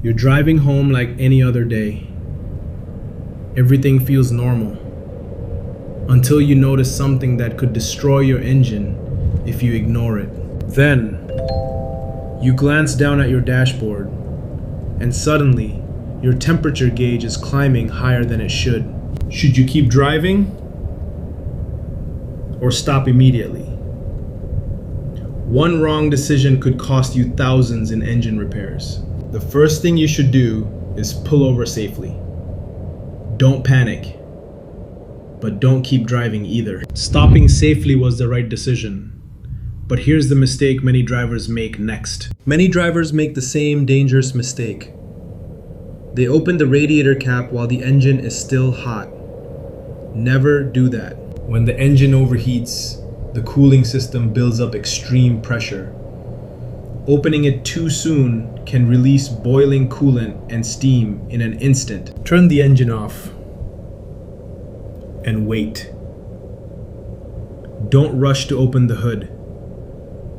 You're driving home like any other day. Everything feels normal. Until you notice something that could destroy your engine if you ignore it. Then, you glance down at your dashboard, and suddenly, your temperature gauge is climbing higher than it should. Should you keep driving? Or stop immediately? One wrong decision could cost you thousands in engine repairs. The first thing you should do is pull over safely. Don't panic, but don't keep driving either. Stopping safely was the right decision. But here's the mistake many drivers make next. Many drivers make the same dangerous mistake. They open the radiator cap while the engine is still hot. Never do that. When the engine overheats, the cooling system builds up extreme pressure. Opening it too soon can release boiling coolant and steam in an instant. Turn the engine off and wait. Don't rush to open the hood.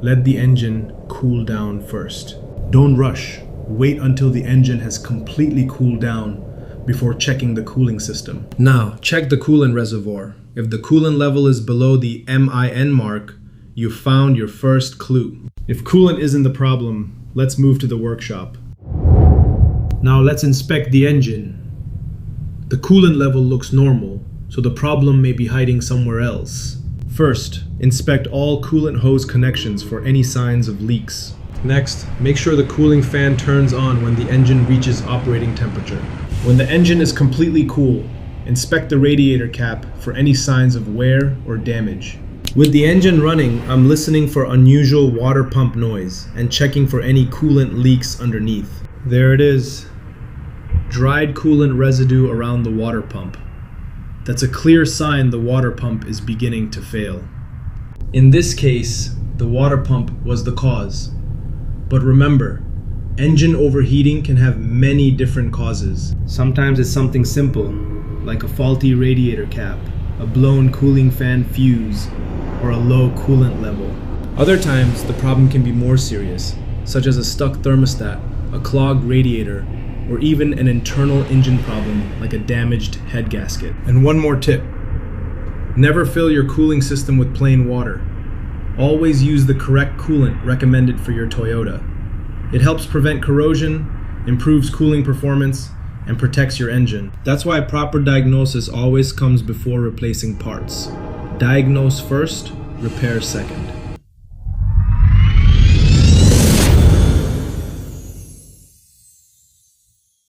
Let the engine cool down first. Don't rush. Wait until the engine has completely cooled down before checking the cooling system. Now, check the coolant reservoir. If the coolant level is below the MIN mark, you've found your first clue. If coolant isn't the problem, let's move to the workshop. Now let's inspect the engine. The coolant level looks normal, so the problem may be hiding somewhere else. First, inspect all coolant hose connections for any signs of leaks. Next, make sure the cooling fan turns on when the engine reaches operating temperature. When the engine is completely cool, inspect the radiator cap for any signs of wear or damage. With the engine running, I'm listening for unusual water pump noise and checking for any coolant leaks underneath. There it is. Dried coolant residue around the water pump. That's a clear sign the water pump is beginning to fail. In this case, the water pump was the cause. But remember, engine overheating can have many different causes. Sometimes it's something simple, like a faulty radiator cap, a blown cooling fan fuse, or a low coolant level. Other times, the problem can be more serious, such as a stuck thermostat, a clogged radiator, or even an internal engine problem like a damaged head gasket. And one more tip. Never fill your cooling system with plain water. Always use the correct coolant recommended for your Toyota. It helps prevent corrosion, improves cooling performance, and protects your engine. That's why proper diagnosis always comes before replacing parts. Diagnose first, repair second.